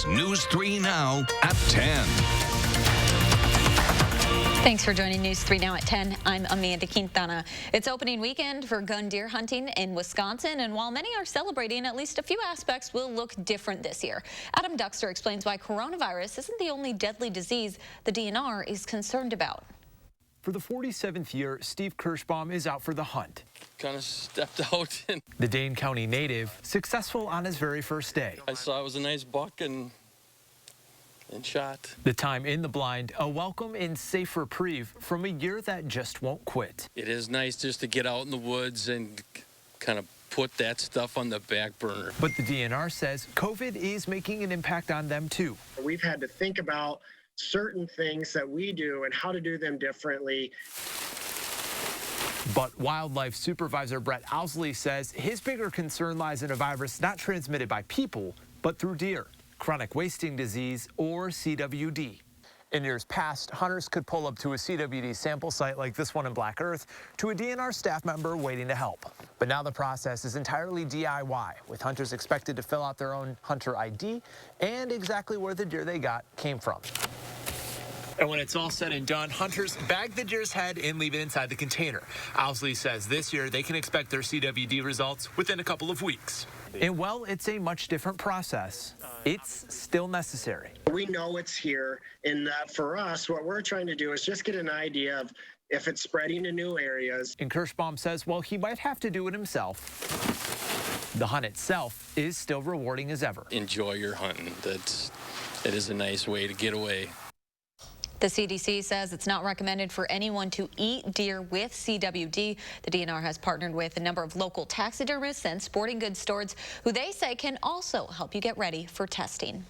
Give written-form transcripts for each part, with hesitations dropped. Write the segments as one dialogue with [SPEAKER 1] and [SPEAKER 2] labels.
[SPEAKER 1] News 3 Now at 10.
[SPEAKER 2] Thanks for joining News 3 Now at 10. I'm Amanda Quintana. It's opening weekend for gun deer hunting in Wisconsin, and while many are celebrating, at least a few aspects will look different this year. Adam Duxter explains why coronavirus isn't the only deadly disease the DNR is concerned about.
[SPEAKER 3] For the 47th year, Steve Kirschbaum is out for the hunt.
[SPEAKER 4] Kind of stepped out and
[SPEAKER 3] The Dane County native, successful on his very first day.
[SPEAKER 4] I saw it was a nice buck and shot.
[SPEAKER 3] The time in the blind, a welcome and safe reprieve from a year that just won't quit.
[SPEAKER 4] It is nice just to get out in the woods and kind of put that stuff on the back burner.
[SPEAKER 3] But the DNR says COVID is making an impact on them too.
[SPEAKER 5] We've had to think about certain things that we do and how to do them differently.
[SPEAKER 3] But wildlife supervisor Brett Owsley says his bigger concern lies in a virus not transmitted by people, but through deer, chronic wasting disease, or CWD. In years past, hunters could pull up to a CWD sample site like this one in Black Earth to a DNR staff member waiting to help. But now the process is entirely DIY, with hunters expected to fill out their own hunter ID and exactly where the deer they got came from. And when it's all said and done, hunters bag the deer's head and leave it inside the container. Owsley says this year they can expect their CWD results within a couple of weeks. And well, it's a much different process. It's still necessary.
[SPEAKER 5] We know it's here, and for us, what we're trying to do is just get an idea of if it's spreading to new areas.
[SPEAKER 3] And Kirschbaum says, well, he might have to do it himself. The hunt itself is still rewarding as ever.
[SPEAKER 4] Enjoy your hunting. It is a nice way to get away.
[SPEAKER 2] The CDC says it's not recommended for anyone to eat deer with CWD. The DNR has partnered with a number of local taxidermists and sporting goods stores who they say can also help you get ready for testing.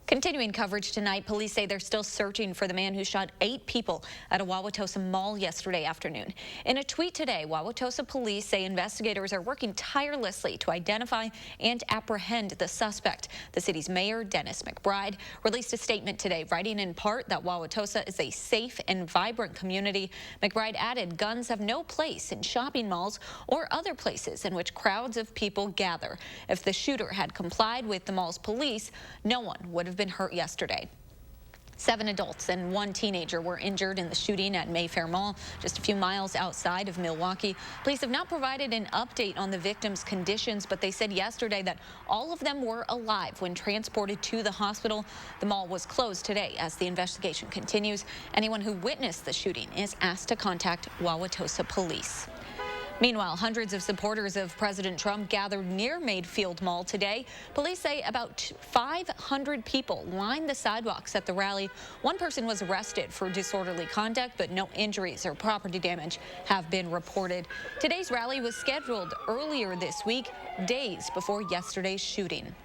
[SPEAKER 2] Continuing coverage tonight, police say they're still searching for the man who shot 8 people at a Wauwatosa mall yesterday afternoon. In a tweet today, Wauwatosa police say investigators are working tirelessly to identify and apprehend the suspect. The city's mayor, Dennis McBride, released a statement today, writing in part that Wauwatosa is a safe and vibrant community. McBride added guns have no place in shopping malls or other places in which crowds of people gather. If the shooter had complied with the mall's police, no one would have been hurt yesterday. 7 adults and 1 teenager were injured in the shooting at Mayfair Mall, just a few miles outside of Milwaukee. Police have not provided an update on the victims' conditions, but they said yesterday that all of them were alive when transported to the hospital. The mall was closed today as the investigation continues. Anyone who witnessed the shooting is asked to contact Wauwatosa police. Meanwhile, hundreds of supporters of President Trump gathered near Mayfield Mall today. Police say about 500 people lined the sidewalks at the rally. One person was arrested for disorderly conduct, but no injuries or property damage have been reported. Today's rally was scheduled earlier this week, days before yesterday's shooting.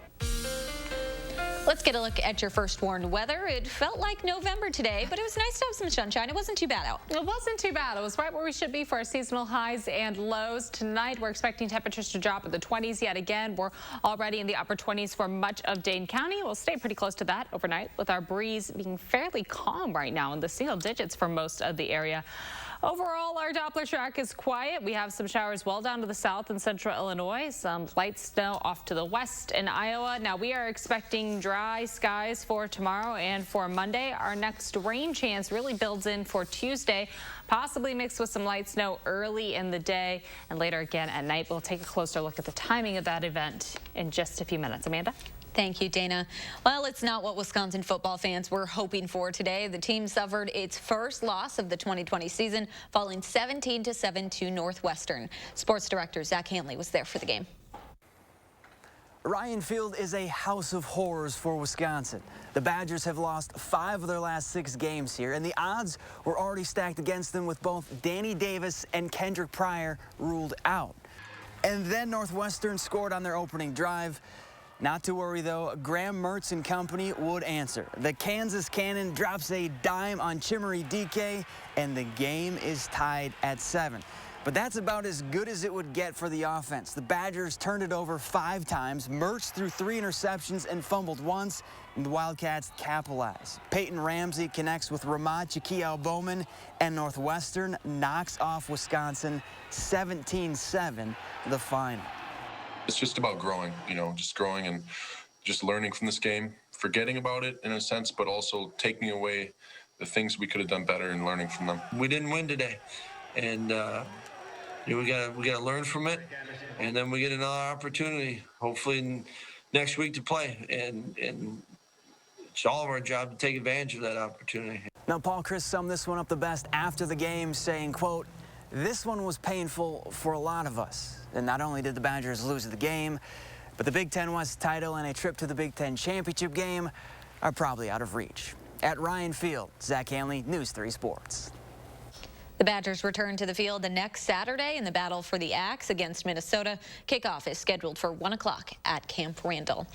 [SPEAKER 2] Let's get a look at your first warned weather. It felt like November today, but it was nice to have some sunshine. It wasn't too bad out.
[SPEAKER 6] It wasn't too bad. It was right where we should be for our seasonal highs and lows. Tonight, we're expecting temperatures to drop in the 20s yet again. We're already in the upper 20s for much of Dane County. We'll stay pretty close to that overnight, with our breeze being fairly calm right now in the single digits for most of the area. Overall, our Doppler track is quiet. We have some showers well down to the south and central Illinois, some light snow off to the west in Iowa. Now, we are expecting dry skies for tomorrow and for Monday. Our next rain chance really builds in for Tuesday, possibly mixed with some light snow early in the day, and later again at night. We'll take a closer look at the timing of that event in just a few minutes. Amanda?
[SPEAKER 2] Thank you, Dana. Well, it's not what Wisconsin football fans were hoping for today. The team suffered its first loss of the 2020 season, falling 17-7 to Northwestern. Sports director Zach Hanley was there for the game.
[SPEAKER 7] Ryan Field is a house of horrors for Wisconsin. The Badgers have lost 5 of their last 6 games here, and the odds were already stacked against them with both Danny Davis and Kendrick Pryor ruled out. And then Northwestern scored on their opening drive. Not to worry, though, Graham Mertz and company would answer. The Kansas Cannon drops a dime on Chimere DK, and the game is tied at 7. But that's about as good as it would get for the offense. The Badgers turned it over 5 times. Mertz threw 3 interceptions and fumbled once, and the Wildcats capitalize. Peyton Ramsey connects with Ramad Chikiao-Bowman, and Northwestern knocks off Wisconsin 17-7, the final.
[SPEAKER 8] It's just about growing, just growing and just learning from this game, forgetting about it in a sense, but also taking away the things we could have done better and learning from them.
[SPEAKER 9] We didn't win today, and we gotta learn from it, and then we get another opportunity, hopefully next week, to play, and it's all of our job to take advantage of that opportunity.
[SPEAKER 7] Now, Paul Chryst summed this one up the best after the game, saying, quote, "This one was painful for a lot of us. And not only did the Badgers lose the game, but the Big Ten West title and a trip to the Big Ten championship game are probably out of reach." At Ryan Field, Zach Hanley, News 3 Sports.
[SPEAKER 2] The Badgers return to the field the next Saturday in the battle for the Axe against Minnesota. Kickoff is scheduled for 1 o'clock at Camp Randall.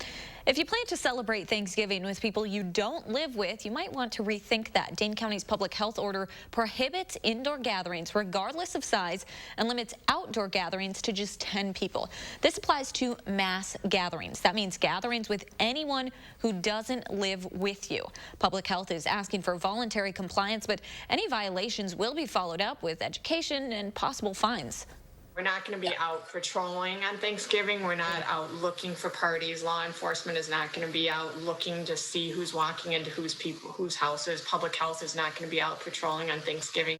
[SPEAKER 2] If you plan to celebrate Thanksgiving with people you don't live with, you might want to rethink that. Dane County's public health order prohibits indoor gatherings regardless of size and limits outdoor gatherings to just 10 people. This applies to mass gatherings. That means gatherings with anyone who doesn't live with you. Public health is asking for voluntary compliance, but any violations will be followed up with education and possible fines.
[SPEAKER 10] We're not going to be out patrolling on Thanksgiving. We're not out looking for parties. Law enforcement is not going to be out looking to see who's walking into whose houses. Public health is not going to be out patrolling on Thanksgiving.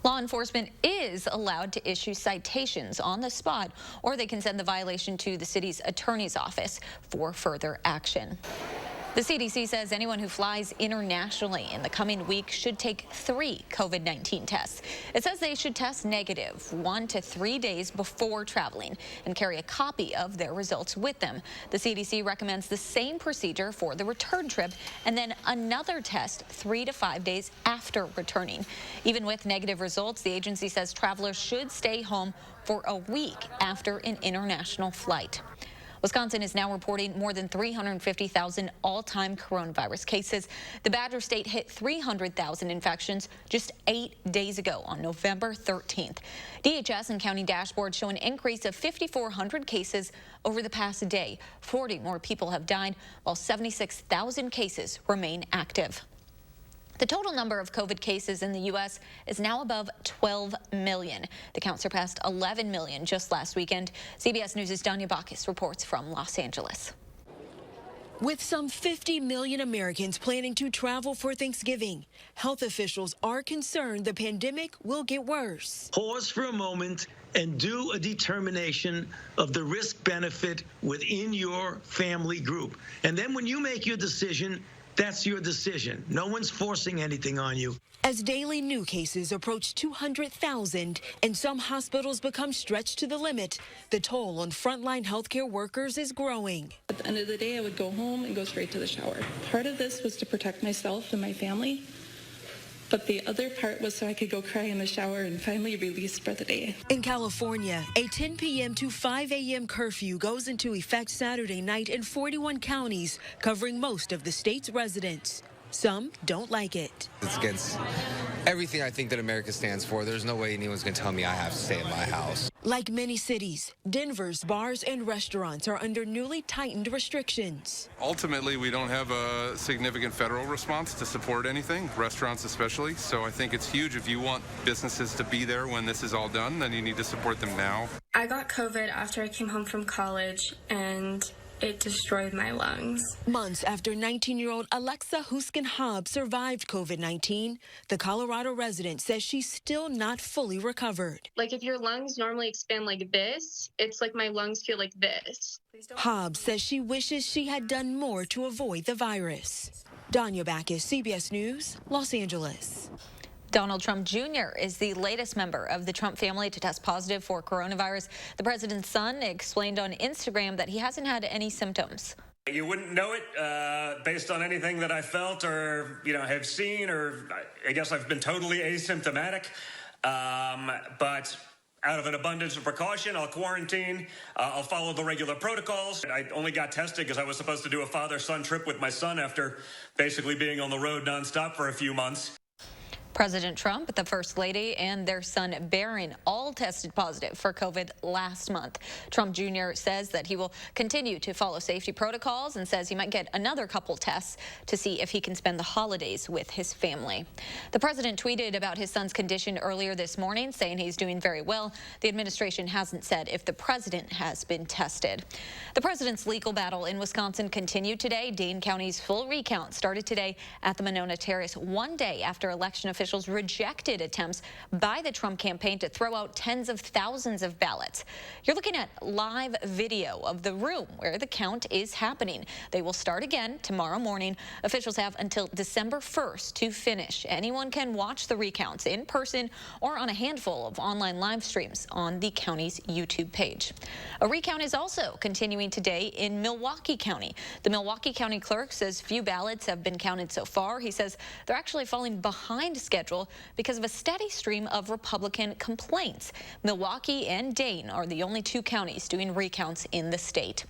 [SPEAKER 2] Law enforcement is allowed to issue citations on the spot, or they can send the violation to the city's attorney's office for further action. The CDC says anyone who flies internationally in the coming week should take 3 COVID-19 tests. It says they should test negative 1 to 3 days before traveling and carry a copy of their results with them. The CDC recommends the same procedure for the return trip and then another test 3 to 5 days after returning. Even with negative results, the agency says travelers should stay home for a week after an international flight. Wisconsin is now reporting more than 350,000 all-time coronavirus cases. The Badger State hit 300,000 infections just 8 days ago on November 13th. DHS and county dashboards show an increase of 5,400 cases over the past day. 40 more people have died, while 76,000 cases remain active. The total number of COVID cases in the U.S. is now above 12 million. The count surpassed 11 million just last weekend. CBS News' Danya Bacchus reports from Los Angeles.
[SPEAKER 11] With some 50 million Americans planning to travel for Thanksgiving, health officials are concerned the pandemic will get worse.
[SPEAKER 12] Pause for a moment and do a determination of the risk-benefit within your family group. And then when you make your decision, that's your decision. No one's forcing anything on you.
[SPEAKER 11] As daily new cases approach 200,000 and some hospitals become stretched to the limit, the toll on frontline healthcare workers is growing.
[SPEAKER 13] At the end of the day, I would go home and go straight to the shower. Part of this was to protect myself and my family, but the other part was so I could go cry in the shower and finally release for the day.
[SPEAKER 11] In California, a 10 p.m. to 5 a.m. curfew goes into effect Saturday night in 41 counties, covering most of the state's residents. Some don't like it.
[SPEAKER 14] It's against everything I think that America stands for. There's no way anyone's going to tell me I have to stay in my house.
[SPEAKER 11] Like many cities, Denver's bars and restaurants are under newly tightened restrictions.
[SPEAKER 15] Ultimately, we don't have a significant federal response to support anything, restaurants especially. So I think it's huge. If you want businesses to be there when this is all done, then you need to support them now.
[SPEAKER 16] I got COVID after I came home from college, and it destroyed my lungs.
[SPEAKER 11] Months after 19-year-old Alexa Huskin-Hobbs survived COVID-19, the Colorado resident says she's still not fully recovered.
[SPEAKER 16] Like if your lungs normally expand like this, it's like my lungs feel like this.
[SPEAKER 11] Hobbs says she wishes she had done more to avoid the virus. Danya Bacchus, CBS News, Los Angeles.
[SPEAKER 2] Donald Trump Jr. is the latest member of the Trump family to test positive for coronavirus. The president's son explained on Instagram that he hasn't had any symptoms.
[SPEAKER 17] You wouldn't know it based on anything that I felt or, have seen, or I guess I've been totally asymptomatic. But out of an abundance of precaution, I'll quarantine. I'll follow the regular protocols. I only got tested because I was supposed to do a father-son trip with my son after basically being on the road nonstop for a few months.
[SPEAKER 2] President Trump, the First Lady, and their son Barron all tested positive for COVID last month. Trump Jr. says that he will continue to follow safety protocols and says he might get another couple tests to see if he can spend the holidays with his family. The president tweeted about his son's condition earlier this morning, saying he's doing very well. The administration hasn't said if the president has been tested. The president's legal battle in Wisconsin continued today. Dane County's full recount started today at the Monona Terrace, one day after election officials rejected attempts by the Trump campaign to throw out tens of thousands of ballots. You're looking at live video of the room where the count is happening. They will start again tomorrow morning. Officials have until December 1st to finish. Anyone can watch the recounts in person or on a handful of online live streams on the county's YouTube page. A recount is also continuing today in Milwaukee County. The Milwaukee County clerk says few ballots have been counted so far. He says they're actually falling behind schedule because of a steady stream of Republican complaints. Milwaukee and Dane are the only two counties doing recounts in the state.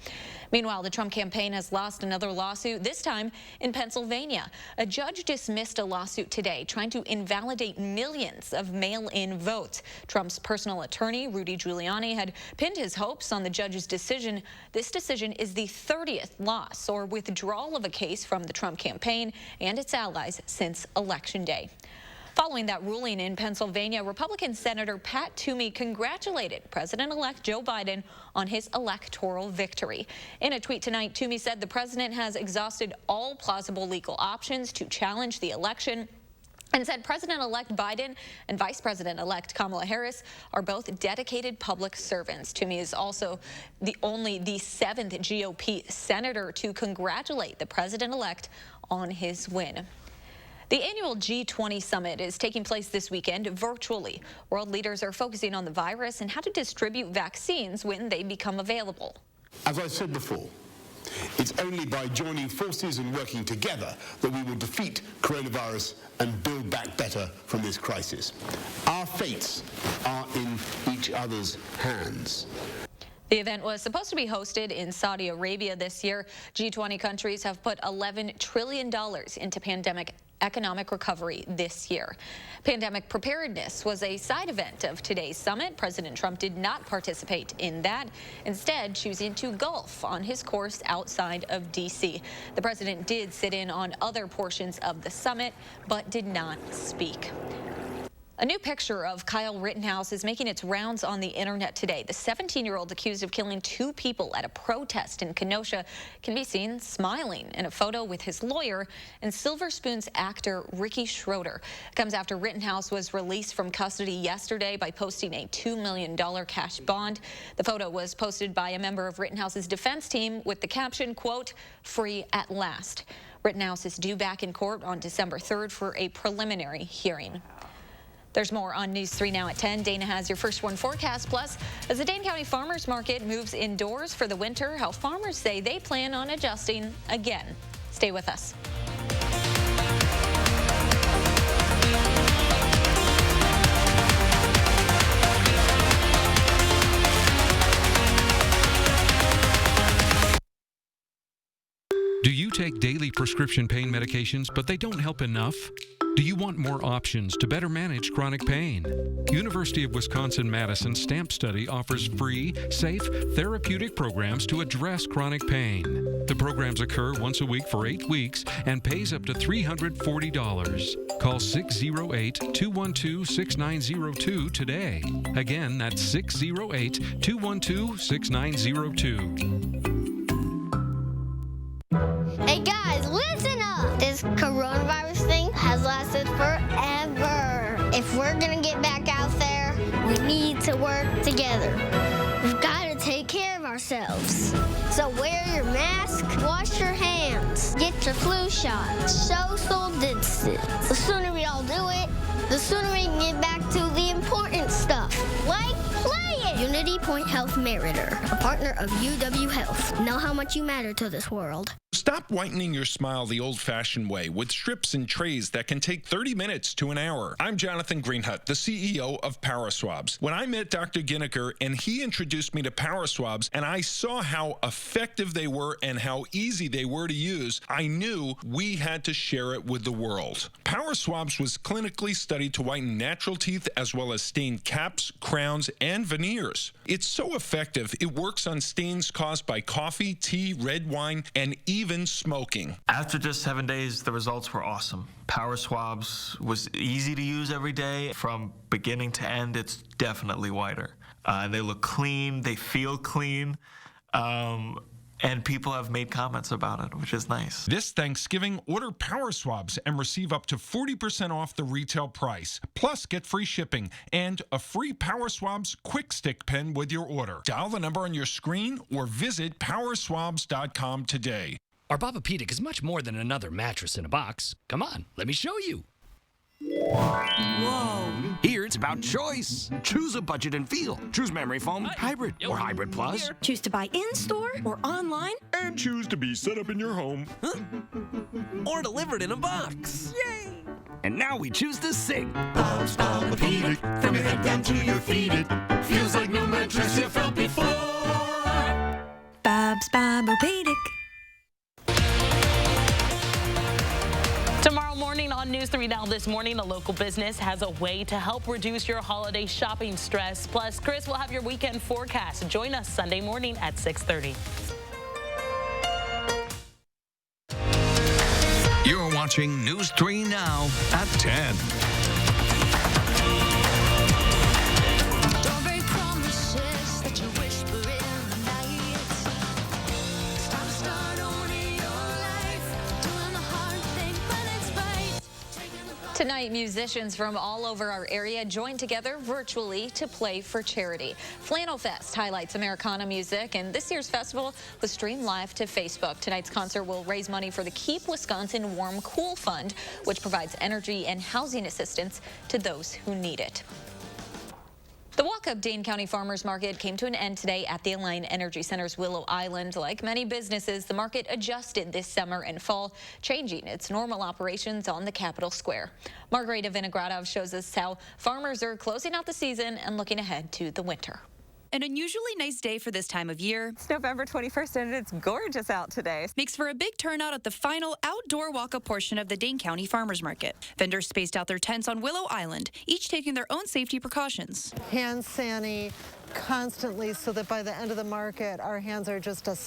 [SPEAKER 2] Meanwhile, the Trump campaign has lost another lawsuit, this time in Pennsylvania. A judge dismissed a lawsuit today trying to invalidate millions of mail-in votes. Trump's personal attorney, Rudy Giuliani, had pinned his hopes on the judge's decision. This decision is the 30th loss or withdrawal of a case from the Trump campaign and its allies since Election Day. Following that ruling in Pennsylvania, Republican Senator Pat Toomey congratulated President-elect Joe Biden on his electoral victory. In a tweet tonight, Toomey said the president has exhausted all plausible legal options to challenge the election and said President-elect Biden and Vice President-elect Kamala Harris are both dedicated public servants. Toomey is also only the 7th GOP senator to congratulate the president-elect on his win. The annual G20 Summit is taking place this weekend virtually. World leaders are focusing on the virus and how to distribute vaccines when they become available.
[SPEAKER 18] As I said before, it's only by joining forces and working together that we will defeat coronavirus and build back better from this crisis. Our fates are in each other's hands.
[SPEAKER 2] The event was supposed to be hosted in Saudi Arabia this year. G20 countries have put $11 trillion into pandemic economic recovery this year. Pandemic preparedness was a side event of today's summit. President Trump did not participate in that, instead choosing to golf on his course outside of D.C. The president did sit in on other portions of the summit, but did not speak. A new picture of Kyle Rittenhouse is making its rounds on the internet today. The 17-year-old accused of killing 2 people at a protest in Kenosha can be seen smiling in a photo with his lawyer and Silver Spoon's actor Ricky Schroeder. It comes after Rittenhouse was released from custody yesterday by posting a $2 million cash bond. The photo was posted by a member of Rittenhouse's defense team with the caption, quote, "Free at last." Rittenhouse is due back in court on December 3rd for a preliminary hearing. There's more on News 3 now at 10. Dana has your first one forecast. Plus, as the Dane County Farmers Market moves indoors for the winter, how farmers say they plan on adjusting again. Stay with us.
[SPEAKER 19] Do you take daily prescription pain medications, but they don't help enough? Do you want more options to better manage chronic pain? University of Wisconsin-Madison STAMP Study offers free, safe, therapeutic programs to address chronic pain. The programs occur once a week for 8 weeks and pays up to $340. Call 608-212-6902 today. Again, that's 608-212-6902.
[SPEAKER 20] Hey guys, listen up! This coronavirus thing has lasted forever. If we're gonna get back out there, we need to work together. We've got to take care of ourselves. So wear your mask, wash your hands, get your flu shot, social distance. The sooner we all do it, the sooner we can get back to the important stuff, like playing. Unity Point Health Meritor, a partner of UW Health. Know how much you matter to this world.
[SPEAKER 21] Stop whitening your smile the old-fashioned way with strips and trays that can take 30 minutes to an hour. I'm Jonathan Greenhut, the CEO of Power Swabs. When I met Dr. Ginniker and he introduced me to Power Swabs and I saw how effective they were and how easy they were to use, I knew we had to share it with the world. Power Swabs was clinically studied to whiten natural teeth as well as stained caps, crowns, and veneers. It's so effective, it works on stains caused by coffee, tea, red wine, and even smoking.
[SPEAKER 22] After just 7 days, the results were awesome. Power Swabs was easy to use every day. From beginning to end, it's definitely whiter. They look clean, they feel clean, and people have made comments about it, which is nice.
[SPEAKER 21] This Thanksgiving, order Power Swabs and receive up to 40% off the retail price. Plus, get free shipping and a free Power Swabs Quick Stick pen with your order. Dial the number on your screen or visit powerswabs.com today.
[SPEAKER 23] Our Wauwatosa is much more than another mattress in a box. Come on, let me show you.
[SPEAKER 1] Whoa. Here it's about choice. Choose a budget and feel. Choose memory foam, hybrid, or hybrid plus.
[SPEAKER 24] Choose to buy in-store or online.
[SPEAKER 1] And choose to be set up in your home. Or delivered in a box. Yay! And now we choose to sing.
[SPEAKER 25] Bob's Wauwatosa, from your head down to your feet. It feels like no mattress you felt before.
[SPEAKER 24] Bob's Wauwatosa.
[SPEAKER 26] Tomorrow morning on News 3 Now This Morning, a local business has a way to help reduce your holiday shopping stress. Plus, Chris will have your weekend forecast. Join us Sunday morning at 6:30.
[SPEAKER 1] You're watching News 3 Now at 10.
[SPEAKER 2] Tonight, musicians from all over our area join together virtually to play for charity. Flannel Fest highlights Americana music, and this year's festival was streamed live to Facebook. Tonight's concert will raise money for the Keep Wisconsin Warm Cool Fund, which provides energy and housing assistance to those who need it. The walk-up Dane County Farmers Market came to an end today at the Alliant Energy Center's Willow Island. Like many businesses, the market adjusted this summer and fall, changing its normal operations on the Capitol Square. Margarita Vinogradov shows us how farmers are closing out the season and looking ahead to the winter.
[SPEAKER 27] An unusually nice day for this time of year.
[SPEAKER 28] It's November 21st and it's gorgeous out today.
[SPEAKER 27] Makes for a big turnout at the final outdoor walk-up portion of the Dane County Farmers Market. Vendors spaced out their tents on Willow Island, each taking their own safety precautions.
[SPEAKER 29] Hand sani constantly so that by the end of the market, our hands are just a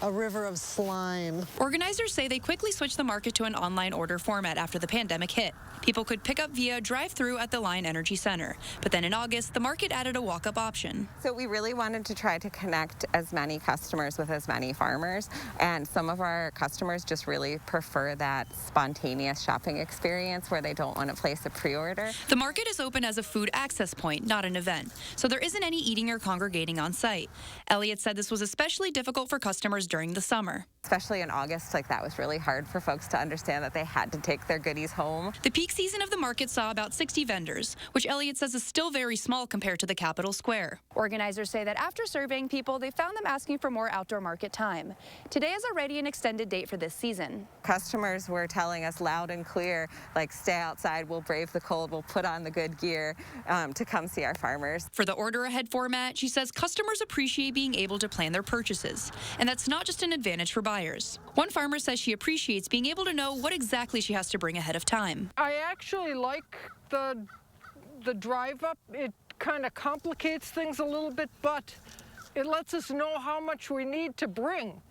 [SPEAKER 29] river of slime.
[SPEAKER 27] Organizers say they quickly switched the market to an online order format after the pandemic hit. People could pick up via drive-through at the Alliant Energy Center. But then in August, the market added a walk-up option.
[SPEAKER 28] So we really wanted to try to connect as many customers with as many farmers. And some of our customers just really prefer that spontaneous shopping experience where they don't want to place a pre-order.
[SPEAKER 27] The market is open as a food access point, not an event. So there isn't any eating or congregating on site. Elliott said this was especially difficult for customers during the summer.
[SPEAKER 28] Especially in August, that was really hard for folks to understand that they had to take their goodies home.
[SPEAKER 27] The peak season of the market saw about 60 vendors, which Elliott says is still very small compared to the Capitol Square.
[SPEAKER 30] Organizers say that after surveying people, they found them asking for more outdoor market time. Today is already an extended date for this season.
[SPEAKER 28] Customers were telling us loud and clear, stay outside, we'll brave the cold, we'll put on the good gear to come see our farmers.
[SPEAKER 27] For the order ahead format, she says customers appreciate being able to plan their purchases. And that's not just an advantage for buyers. One farmer says she appreciates being able to know what exactly she has to bring ahead of time.
[SPEAKER 31] I actually like the drive up. It kind of complicates things a little bit, but it lets us know how much we need to bring.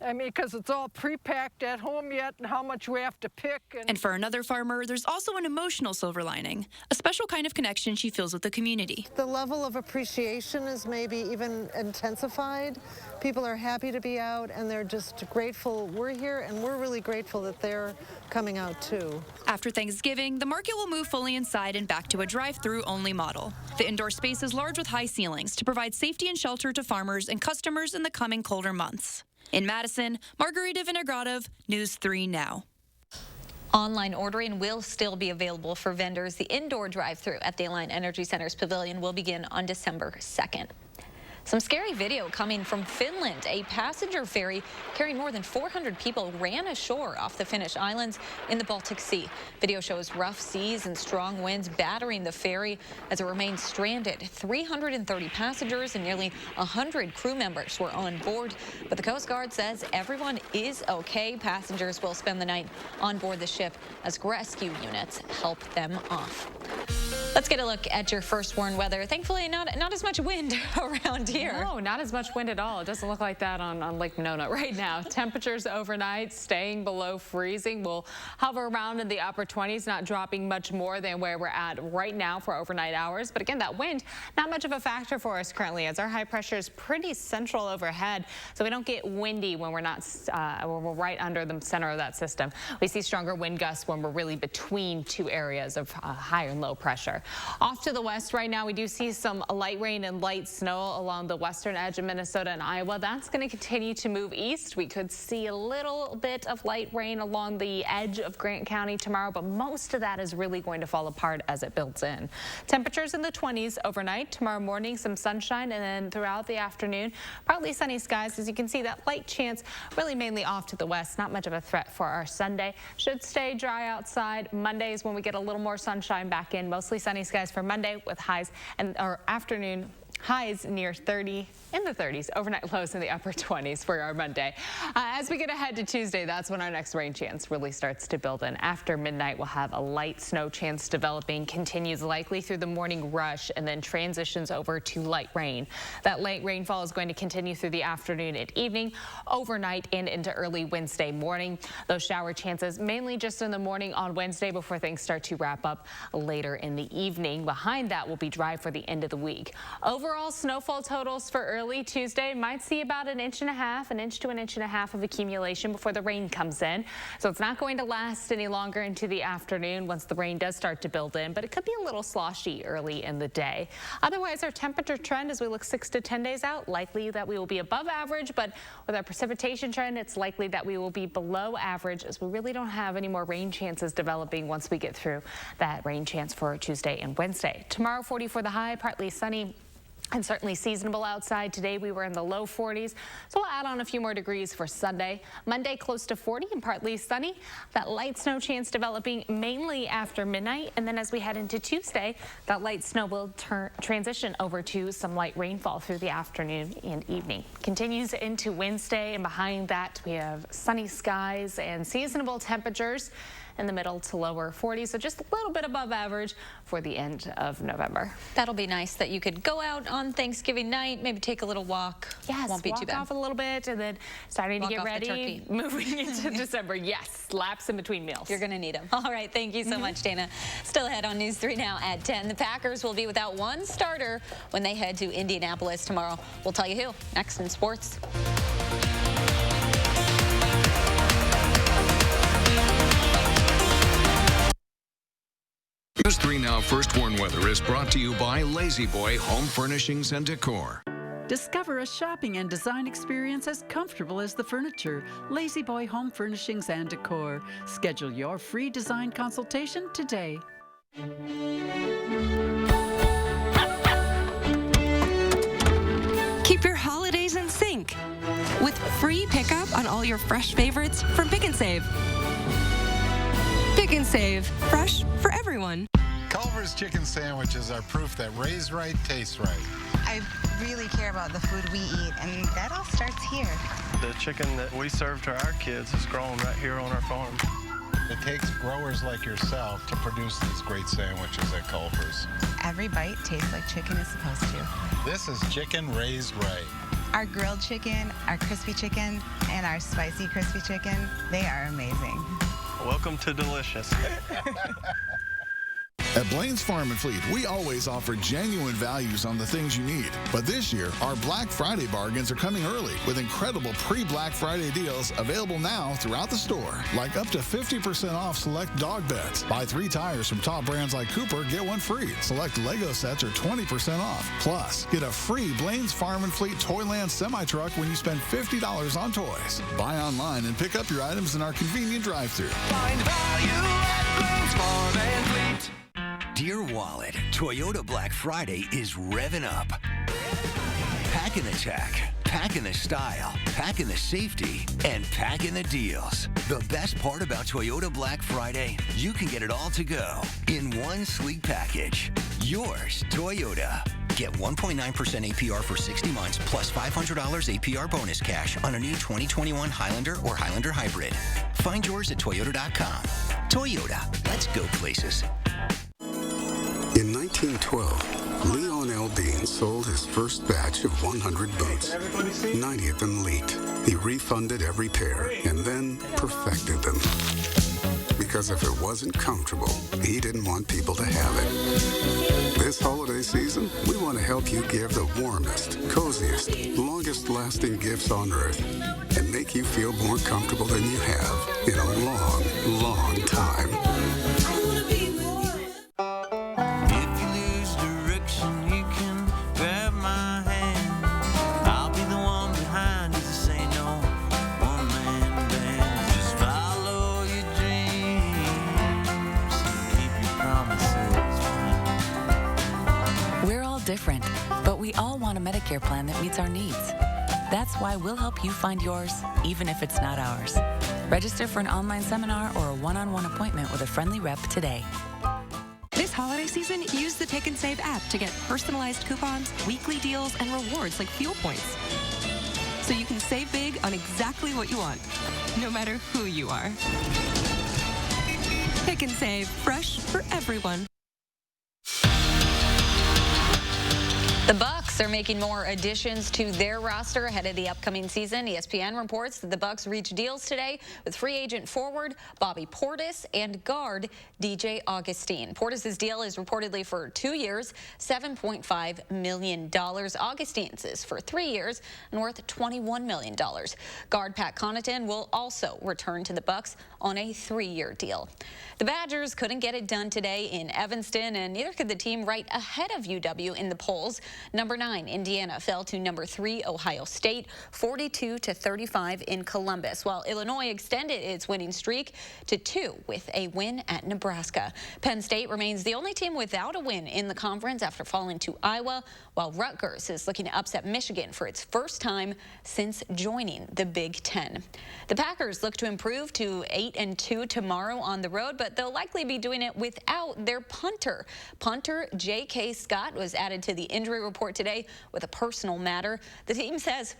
[SPEAKER 31] I mean, because it's all pre-packed at home yet and how much we have to pick.
[SPEAKER 27] And for another farmer, there's also an emotional silver lining, a special kind of connection she feels with the community.
[SPEAKER 29] The level of appreciation is maybe even intensified. People are happy to be out and they're just grateful we're here, and we're really grateful that they're coming out too.
[SPEAKER 27] After Thanksgiving, the market will move fully inside and back to a drive-through only model. The indoor space is large with high ceilings to provide safety and shelter to farmers and customers in the coming colder months. In Madison, Margarita Vinogradov, News 3 Now.
[SPEAKER 2] Online ordering will still be available for vendors. The indoor drive-thru at the Alliant Energy Center's Pavilion will begin on December 2nd. Some scary video coming from Finland. A passenger ferry carrying more than 400 people ran ashore off the Finnish islands in the Baltic Sea. Video shows rough seas and strong winds battering the ferry as it remains stranded. 330 passengers and nearly 100 crew members were on board, but the Coast Guard says everyone is okay. Passengers will spend the night on board the ship as rescue units help them off. Let's get a look at your first warn weather. Thankfully, not as much wind around here.
[SPEAKER 3] No, not as much wind at all. It doesn't look like that on Lake Monona right now. Temperatures overnight staying below freezing. We'll hover around in the upper 20s, not dropping much more than where we're at right now for overnight hours. But again, that wind, not much of a factor for us currently, as our high pressure is pretty central overhead, so we don't get windy when we're right under the center of that system. We see stronger wind gusts when we're really between two areas of high and low pressure. Off to the west right now, we do see some light rain and light snow along the western edge of Minnesota and Iowa. That's going to continue to move east. We could see a little bit of light rain along the edge of Grant County tomorrow, but most of that is really going to fall apart as it builds in. Temperatures in the 20s overnight. Tomorrow morning, some sunshine, and then throughout the afternoon, partly sunny skies. As you can see, that light chance really mainly off to the west. Not much of a threat for our Sunday. Should stay dry outside. Monday is when we get a little more sunshine back in. Mostly sunny skies for Monday with highs or afternoon highs near 30, in the 30s, overnight lows in the upper 20s for our Monday. As we get ahead to Tuesday, that's when our next rain chance really starts to build in. After midnight, we'll have a light snow chance developing, continues likely through the morning rush, and then transitions over to light rain. That light rainfall is going to continue through the afternoon and evening, overnight, and into early Wednesday morning. Those shower chances mainly just in the morning on Wednesday before things start to wrap up later in the evening. Behind that will be dry for the end of the week. Overall snowfall totals for early Tuesday might see about an inch to an inch and a half of accumulation before the rain comes in. So it's not going to last any longer into the afternoon once the rain does start to build in, but it could be a little sloshy early in the day. Otherwise, our temperature trend as we look 6 to 10 days out, likely that we will be above average, but with our precipitation trend, it's likely that we will be below average as we really don't have any more rain chances developing once we get through that rain chance for Tuesday and Wednesday. Tomorrow, 40 for the high, partly sunny and certainly seasonable outside. Today we were in the low 40s, so we'll add on a few more degrees for Sunday. Monday close to 40 and partly sunny. That light snow chance developing mainly after midnight, and then as we head into Tuesday, that light snow will transition over to some light rainfall through the afternoon and evening. Continues into Wednesday, and behind that we have sunny skies and seasonable temperatures in the middle to lower 40s, so just a little bit above average for the end of November.
[SPEAKER 2] That'll be nice that you could go out on Thanksgiving night, maybe take a little walk.
[SPEAKER 3] Yes,
[SPEAKER 2] won't be
[SPEAKER 3] walk
[SPEAKER 2] too bad.
[SPEAKER 3] Off a little bit and then starting
[SPEAKER 2] Walk
[SPEAKER 3] to get
[SPEAKER 2] off the
[SPEAKER 3] ready,
[SPEAKER 2] turkey.
[SPEAKER 3] moving into December. Yes, laps in between meals.
[SPEAKER 2] You're going to need them. All right, thank you so much, Dana. Still ahead on News 3 now at 10. The Packers will be without one starter when they head to Indianapolis tomorrow. We'll tell you who next in sports.
[SPEAKER 4] News 3 Now First Warn Weather is brought to you by Lazy Boy Home Furnishings and Decor.
[SPEAKER 5] Discover a shopping and design experience as comfortable as the furniture. Lazy Boy Home Furnishings and Decor. Schedule your free design consultation today.
[SPEAKER 24] Keep your holidays in sync with free pickup on all your fresh favorites from Pick and Save. Pick and Save, fresh for everyone.
[SPEAKER 6] Culver's chicken sandwiches are proof that raised right tastes right.
[SPEAKER 7] I really care about the food we eat, and that all starts here.
[SPEAKER 8] The chicken that we serve to our kids is grown right here on our farm.
[SPEAKER 6] It takes growers like yourself to produce these great sandwiches at Culver's.
[SPEAKER 7] Every bite tastes like chicken is supposed to.
[SPEAKER 6] This is chicken raised right.
[SPEAKER 7] Our grilled chicken, our crispy chicken, and our spicy crispy chicken, they are amazing.
[SPEAKER 8] Welcome to delicious.
[SPEAKER 9] At Blaine's Farm and Fleet, we always offer genuine values on the things you need. But this year, our Black Friday bargains are coming early with incredible pre-Black Friday deals available now throughout the store. Like up to 50% off select dog beds. Buy 3 tires from top brands like Cooper, get 1 free. Select Lego sets are 20% off. Plus, get a free Blaine's Farm and Fleet Toyland semi-truck when you spend $50 on toys. Buy online and pick up your items in our convenient drive-thru.
[SPEAKER 25] Find value at Blaine's Farm and Fleet.
[SPEAKER 10] Dear Wallet, Toyota Black Friday is revving up. Packing the tech, packing the style, packing the safety, and packing the deals. The best part about Toyota Black Friday, you can get it all to go in one sleek package. Yours, Toyota. Get 1.9% APR for 60 months plus $500 APR bonus cash on a new 2021 Highlander or Highlander Hybrid. Find yours at Toyota.com. Toyota, let's go places.
[SPEAKER 11] In 1912, Leon L. Bean sold his first batch of 100 boats. 90 of them leaked. He refunded every pair and then perfected them. Because if it wasn't comfortable, he didn't want people to have it. This holiday season, we want to help you give the warmest, coziest, longest-lasting gifts on Earth and make you feel more comfortable than you have in a long, long time.
[SPEAKER 12] Different, but we all want a Medicare plan that meets our needs. That's why we'll help you find yours, even if it's not ours. Register for an online seminar or a one-on-one appointment with a friendly rep today.
[SPEAKER 24] This holiday season, use the Pick and Save app to get personalized coupons, weekly deals, and rewards like fuel points. So you can save big on exactly what you want, no matter who you are. Pick and Save, fresh for everyone.
[SPEAKER 2] The Bucks are making more additions to their roster ahead of the upcoming season. ESPN reports that the Bucks reached deals today with free agent forward Bobby Portis and guard DJ Augustine. Portis' deal is reportedly for 2 years, $7.5 million. Augustine's is for 3 years and worth $21 million. Guard Pat Connaughton will also return to the Bucks on a 3-year deal. The Badgers couldn't get it done today in Evanston, and neither could the team right ahead of UW in the polls. Number 9, Indiana fell to number 3, Ohio State, 42-35 in Columbus, while Illinois extended its winning streak to 2 with a win at Nebraska. Penn State remains the only team without a win in the conference after falling to Iowa, while Rutgers is looking to upset Michigan for its first time since joining the Big Ten. The Packers look to improve to 8-2 tomorrow on the road, but they'll likely be doing it without their punter. Punter J.K. Scott was added to the injury report today with a personal matter. The team says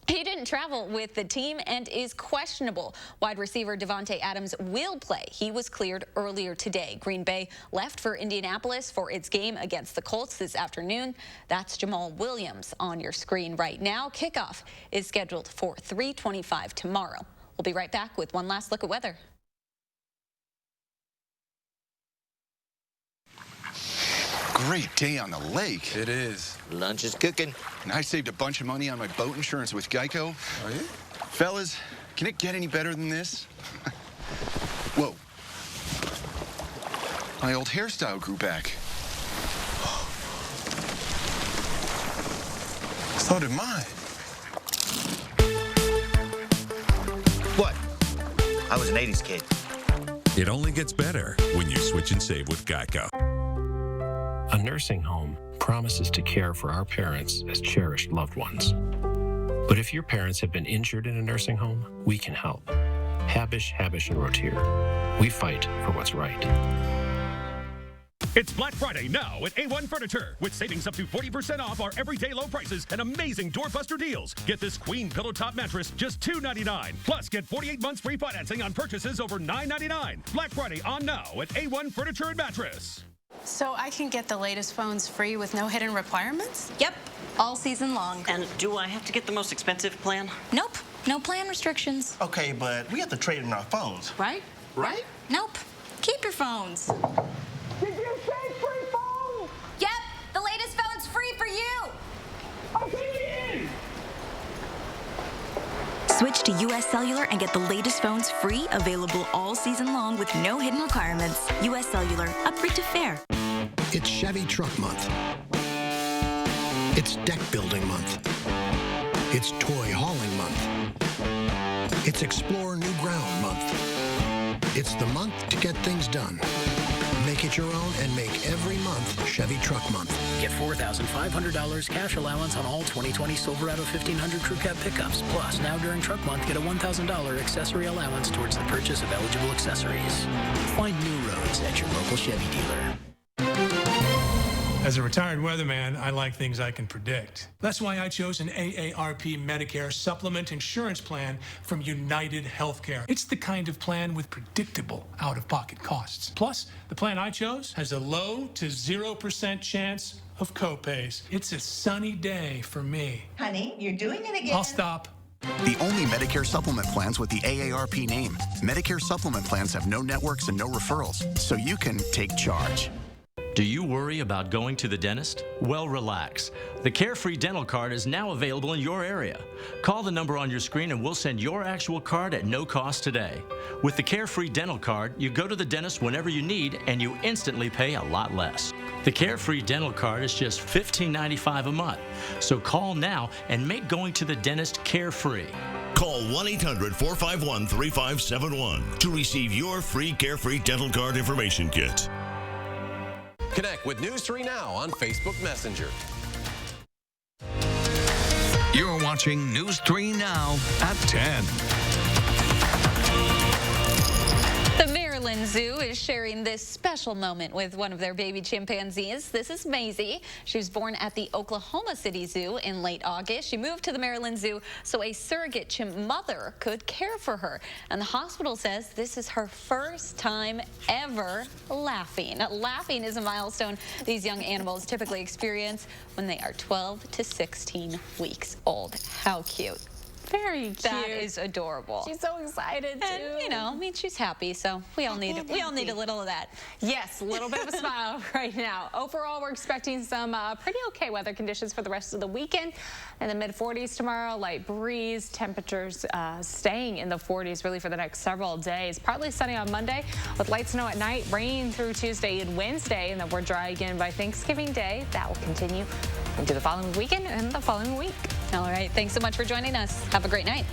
[SPEAKER 2] he didn't travel with the team and is questionable. Wide receiver Devontae Adams will play. He was cleared earlier today. Green Bay left for Indianapolis for its game against the Colts this afternoon. That's Jamal Williams on your screen right now. Kickoff is scheduled for 3:25 tomorrow. We'll be right back with one last look at weather.
[SPEAKER 13] Great day on the lake.
[SPEAKER 14] It is. Lunch is cooking.
[SPEAKER 13] And I saved a bunch of money on my boat insurance with Geico.
[SPEAKER 14] Oh, yeah?
[SPEAKER 13] Fellas, can it get any better than this? Whoa. My old hairstyle grew back.
[SPEAKER 14] So did mine. What? I was an 80s kid.
[SPEAKER 15] It only gets better when you switch and save with Geico.
[SPEAKER 16] A nursing home promises to care for our parents as cherished loved ones. But if your parents have been injured in a nursing home, we can help. Habish, and Rotier. We fight for what's right.
[SPEAKER 17] It's Black Friday now at A1 Furniture with savings up to 40% off our everyday low prices and amazing doorbuster deals. Get this queen pillow top mattress just $299. Plus, get 48 months free financing on purchases over $999. Black Friday on now at A1 Furniture and Mattress.
[SPEAKER 18] So I can get the latest phones free with no hidden requirements?
[SPEAKER 19] Yep, all season long.
[SPEAKER 20] And do I have to get the most expensive plan?
[SPEAKER 19] Nope, no plan restrictions.
[SPEAKER 14] Okay, but we have to trade in our phones.
[SPEAKER 19] Right?
[SPEAKER 14] Right?
[SPEAKER 19] Nope, keep your phones.
[SPEAKER 31] Did you say free phones?
[SPEAKER 19] Yep, the latest phone's free for you.
[SPEAKER 31] Okay, in.
[SPEAKER 19] Switch to U.S. Cellular and get the latest phones free, available all season long with no hidden requirements. U.S. Cellular, upgrade to fair.
[SPEAKER 32] It's Chevy Truck Month. It's Deck Building Month. It's Toy Hauling Month. It's Explore New Ground Month. It's the month to get things done. Make Make it your own and make every month Chevy Truck Month.
[SPEAKER 1] Get $4,500 cash allowance on all 2020 Silverado 1500 Crew Cab pickups. Plus, now during Truck Month, get a $1,000 accessory allowance towards the purchase of eligible accessories. Find new roads at your local Chevy dealer.
[SPEAKER 3] As a retired weatherman, I like things I can predict. That's why I chose an AARP Medicare supplement insurance plan from United Healthcare. It's the kind of plan with predictable out-of-pocket costs. Plus, the plan I chose has a low to 0% chance of copays. It's a sunny day for me.
[SPEAKER 4] Honey, you're doing it again.
[SPEAKER 3] I'll stop.
[SPEAKER 5] The only Medicare supplement plans with the AARP name. Medicare supplement plans have no networks and no referrals, so you can take charge.
[SPEAKER 21] Do you worry about going to the dentist? Well, relax. The Carefree Dental Card is now available in your area. Call the number on your screen and we'll send your actual card at no cost today. With the Carefree Dental Card, you go to the dentist whenever you need and you instantly pay a lot less. The Carefree Dental Card is just $15.95 a month. So call now and make going to the dentist carefree.
[SPEAKER 22] Call 1-800-451-3571 to receive your free Carefree Dental Card information kit.
[SPEAKER 23] Connect with News 3 Now on Facebook Messenger.
[SPEAKER 10] You're watching News 3 Now at 10.
[SPEAKER 2] The Maryland Zoo is sharing this special moment with one of their baby chimpanzees. This is Maisie. She was born at the Oklahoma City Zoo in late August. She moved to the Maryland Zoo so a surrogate chimp mother could care for her. And the hospital says this is her first time ever laughing. Now, laughing is a milestone these young animals typically experience when they are 12 to 16 weeks old. How cute.
[SPEAKER 26] Very cute.
[SPEAKER 2] That is adorable.
[SPEAKER 26] She's so excited too.
[SPEAKER 2] And, you know, I mean, she's happy, so we all need a little of that.
[SPEAKER 26] Yes, a little bit of a smile right now. Overall, we're expecting some pretty okay weather conditions for the rest of the weekend. In the mid-40s tomorrow, light breeze, temperatures staying in the 40s really for the next several days. Partly sunny on Monday with light snow at night, rain through Tuesday and Wednesday, and then we're dry again by Thanksgiving Day. That will continue into the following weekend and the following week.
[SPEAKER 2] All right, thanks so much for joining us. Have a great night.